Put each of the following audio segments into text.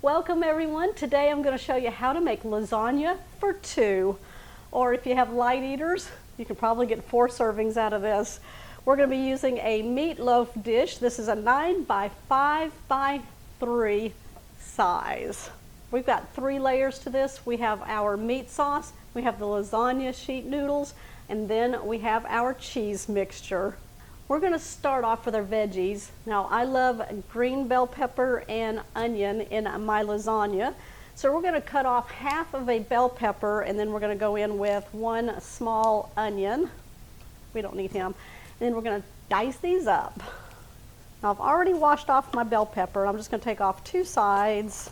Welcome everyone. Today I'm going to show you how to make lasagna for two. Or if you have light eaters, you can probably get 4 servings out of this. We're going to be using a meatloaf dish. This is a 9 by 5 by 3 size. We've got 3 layers to this. We have our meat sauce, we have the lasagna sheet noodles, and then we have our cheese mixture. We're going to start off with our veggies. Now I love green bell pepper and onion in my lasagna. So we're going to cut off half of a bell pepper and then we're going to go in with 1 small onion. We don't need him. And then we're going to dice these up. Now I've already washed off my bell pepper. I'm just going to take off 2 sides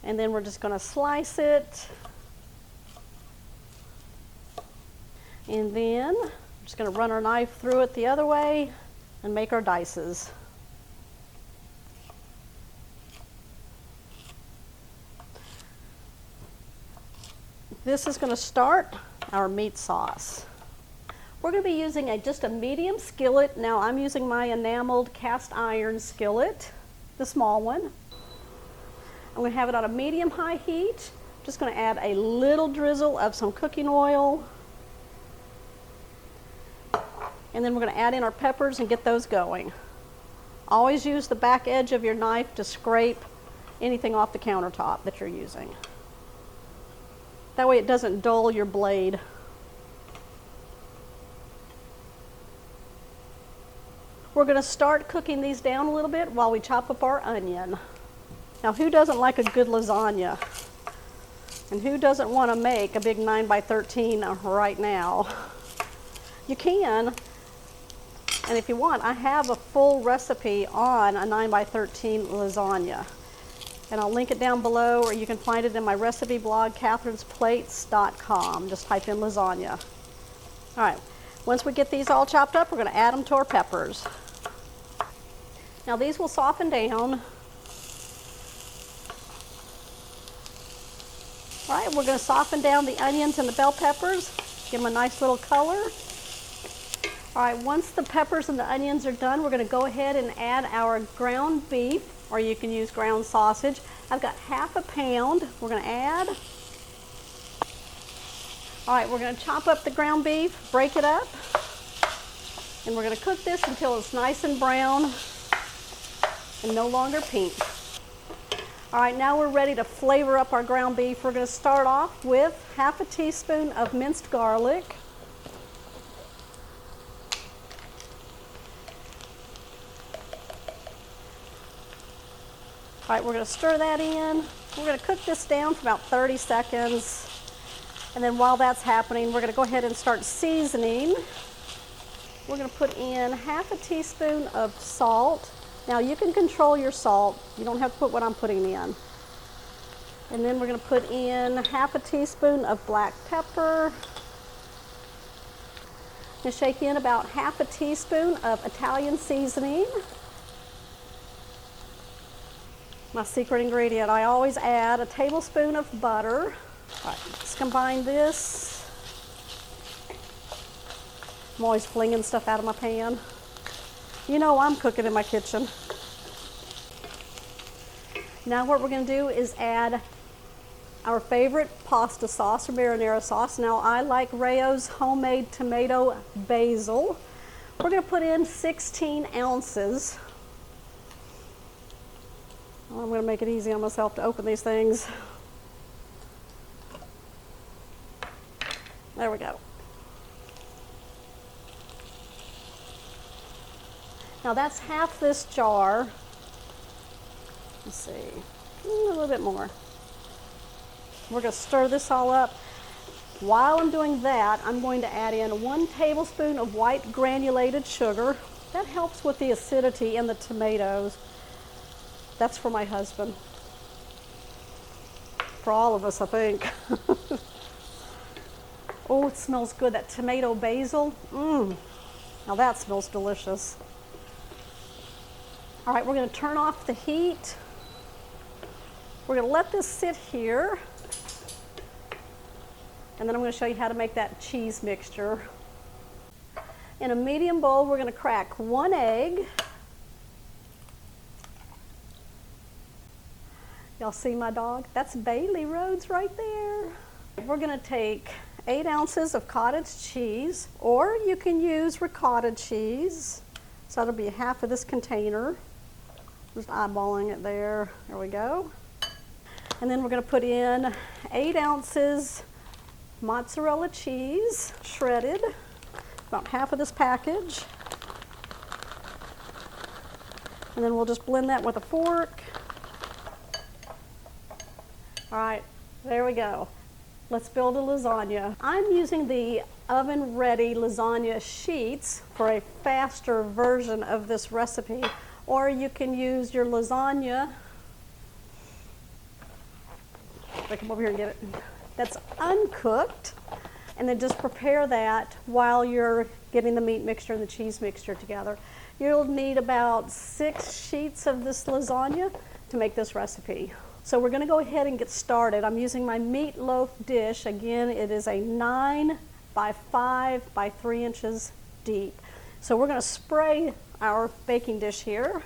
and then we're just going to slice it. And then I'm just going to run our knife through it the other way and make our dices. This is going to start our meat sauce. We're going to be using just a medium skillet. Now I'm using my enameled cast iron skillet, the small one. I'm going to have it on a medium-high heat. I'm just going to add a little drizzle of some cooking oil. And then we're going to add in our peppers and get those going. Always use the back edge of your knife to scrape anything off the countertop that you're using. That way it doesn't dull your blade. We're going to start cooking these down a little bit while we chop up our onion. Now who doesn't like a good lasagna? And who doesn't want to make a big 9 by 13 right now? You can. And if you want, I have a full recipe on a 9 by 13 lasagna. And I'll link it down below, or you can find it in my recipe blog, catherinesplates.com. Just type in lasagna. All right, once we get these all chopped up, we're going to add them to our peppers. Now these will soften down. All right, we're going to soften down the onions and the bell peppers, give them a nice little color. All right, once the peppers and the onions are done, we're going to go ahead and add our ground beef, or you can use ground sausage. I've got half a pound we're going to add. All right, we're going to chop up the ground beef, break it up, and we're going to cook this until it's nice and brown and no longer pink. All right, now we're ready to flavor up our ground beef. We're going to start off with half a teaspoon of minced garlic. All right, we're going to stir that in. We're going to cook this down for about 30 seconds. And then while that's happening, we're going to go ahead and start seasoning. We're going to put in half a teaspoon of salt. Now you can control your salt. You don't have to put what I'm putting in. And then we're going to put in half a teaspoon of black pepper. I'm going to shake in about half a teaspoon of Italian seasoning. My secret ingredient, I always add a tablespoon of butter. All right, let's combine this. I'm always flinging stuff out of my pan. You know I'm cooking in my kitchen. Now what we're going to do is add our favorite pasta sauce or marinara sauce. Now I like Rayo's homemade tomato basil. We're going to put in 16 ounces. I'm going to make it easy on myself to open these things. There we go. Now that's half this jar. Let's see, a little bit more. We're going to stir this all up. While I'm doing that, I'm going to add in 1 tablespoon of white granulated sugar. That helps with the acidity in the tomatoes. That's for my husband. For all of us, I think. Oh, it smells good. That tomato basil. Now that smells delicious. All right, we're going to turn off the heat. We're going to let this sit here. And then I'm going to show you how to make that cheese mixture. In a medium bowl, we're going to crack 1 egg. Y'all see my dog? That's Bailey Rhodes right there. We're gonna take 8 ounces of cottage cheese, or you can use ricotta cheese. So that'll be half of this container. Just eyeballing it there. There we go. And then we're gonna put in 8 ounces mozzarella cheese, shredded, about half of this package. And then we'll just blend that with a fork. All right, there we go. Let's build a lasagna. I'm using the oven-ready lasagna sheets for a faster version of this recipe, or you can use your lasagna. I come over here and get it. That's uncooked, and then just prepare that while you're getting the meat mixture and the cheese mixture together. You'll need about 6 sheets of this lasagna to make this recipe. So we're gonna go ahead and get started. I'm using my meatloaf dish. Again, it is a 9 by 5 by 3 inches deep. So we're gonna spray our baking dish here.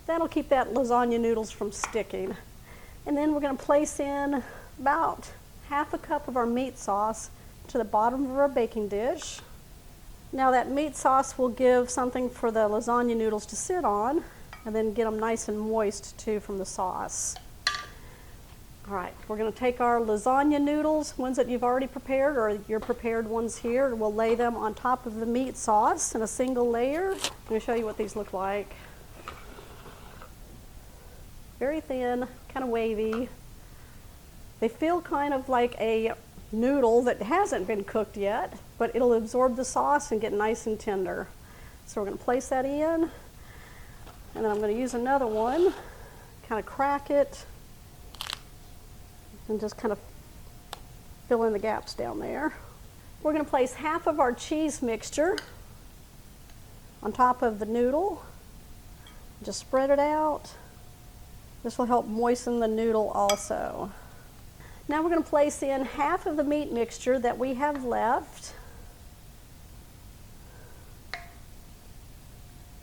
That'll keep that lasagna noodles from sticking. And then we're gonna place in about half a cup of our meat sauce to the bottom of our baking dish. Now that meat sauce will give something for the lasagna noodles to sit on, and then get them nice and moist too from the sauce. All right, we're gonna take our lasagna noodles, ones that you've already prepared or your prepared ones here. We'll lay them on top of the meat sauce in a single layer. I'm gonna show you what these look like. Very thin, kind of wavy. They feel kind of like a noodle that hasn't been cooked yet, but it'll absorb the sauce and get nice and tender. So we're gonna place that in. And then I'm going to use another one, kind of crack it, and just kind of fill in the gaps down there. We're going to place half of our cheese mixture on top of the noodle. Just spread it out. This will help moisten the noodle also. Now we're going to place in half of the meat mixture that we have left.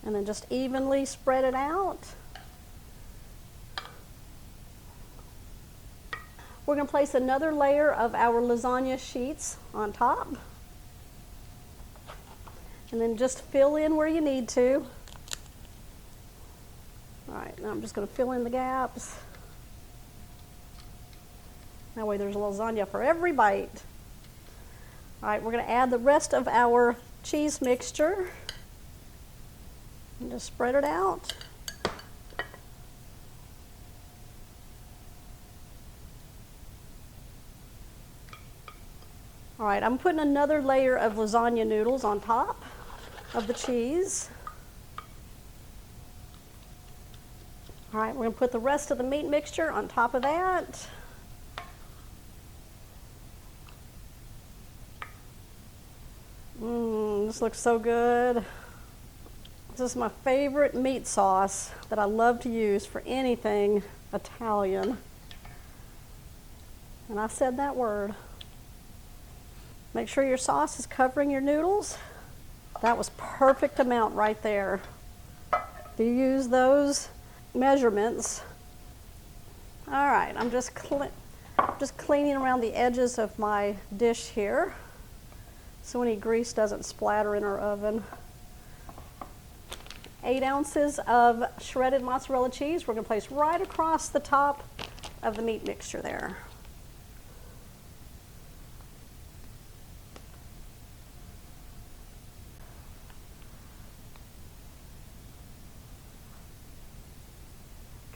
And then just evenly spread it out. We're going to place another layer of our lasagna sheets on top. And then just fill in where you need to. All right, now I'm just going to fill in the gaps. That way there's lasagna for every bite. All right, we're going to add the rest of our cheese mixture. And just spread it out. All right, I'm putting another layer of lasagna noodles on top of the cheese. All right, we're going to put the rest of the meat mixture on top of that. This looks so good. This is my favorite meat sauce that I love to use for anything Italian. And I said that word. Make sure your sauce is covering your noodles. That was perfect amount right there. If you use those measurements. All right, I'm just cleaning around the edges of my dish here so any grease doesn't splatter in our oven. 8 ounces of shredded mozzarella cheese we're going to place right across the top of the meat mixture there.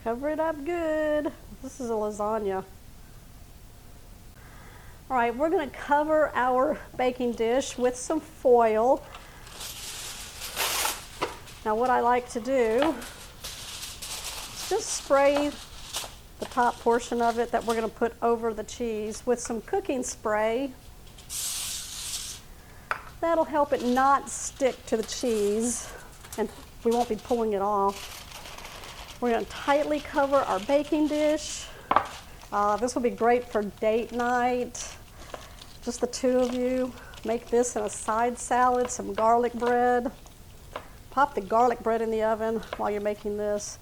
Cover it up good. This is a lasagna. All right, we're going to cover our baking dish with some foil. Now what I like to do is just spray the top portion of it that we're going to put over the cheese with some cooking spray. That'll help it not stick to the cheese, and we won't be pulling it off. We're going to tightly cover our baking dish. This will be great for date night, just the two of you. Make this in a side salad, some garlic bread. Pop the garlic bread in the oven while you're making this.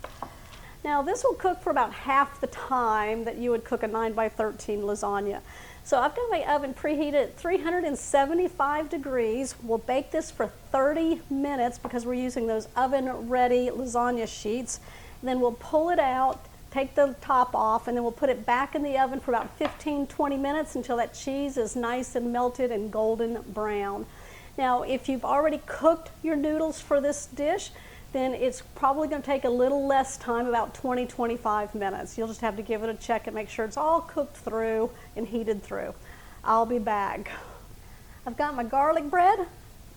Now this will cook for about half the time that you would cook a 9x13 lasagna. So I've got my oven preheated at 375 degrees. We'll bake this for 30 minutes because we're using those oven-ready lasagna sheets. And then we'll pull it out, take the top off, and then we'll put it back in the oven for about 15-20 minutes until that cheese is nice and melted and golden brown. Now, if you've already cooked your noodles for this dish, then it's probably going to take a little less time, about 20-25 minutes. You'll just have to give it a check and make sure it's all cooked through and heated through. I'll be back. I've got my garlic bread,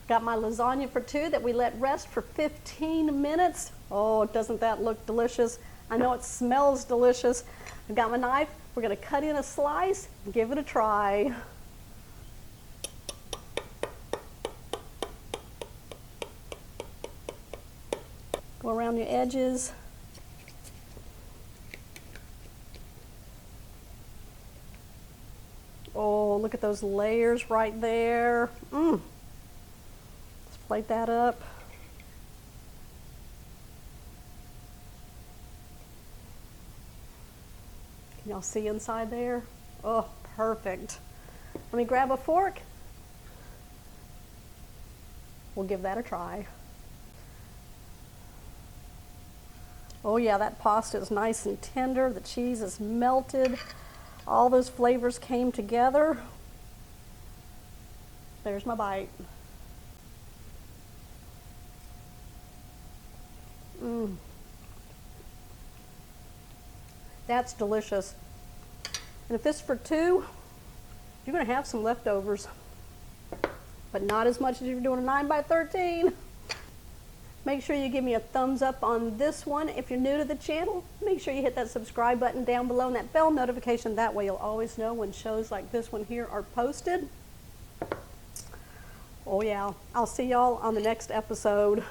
got my lasagna for two that we let rest for 15 minutes. Oh, doesn't that look delicious? I know it smells delicious. I've got my knife. We're going to cut in a slice and give it a try. Go around your edges. Oh, look at those layers right there. Let's plate that up. Can y'all see inside there? Oh, perfect. Let me grab a fork. We'll give that a try. Oh yeah, that pasta is nice and tender. The cheese is melted. All those flavors came together. There's my bite. That's delicious. And if this is for two, you're going to have some leftovers, but not as much as if you're doing a 9x13. Make sure you give me a thumbs up on this one. If you're new to the channel, make sure you hit that subscribe button down below and that bell notification. That way you'll always know when shows like this one here are posted. Oh yeah, I'll see y'all on the next episode.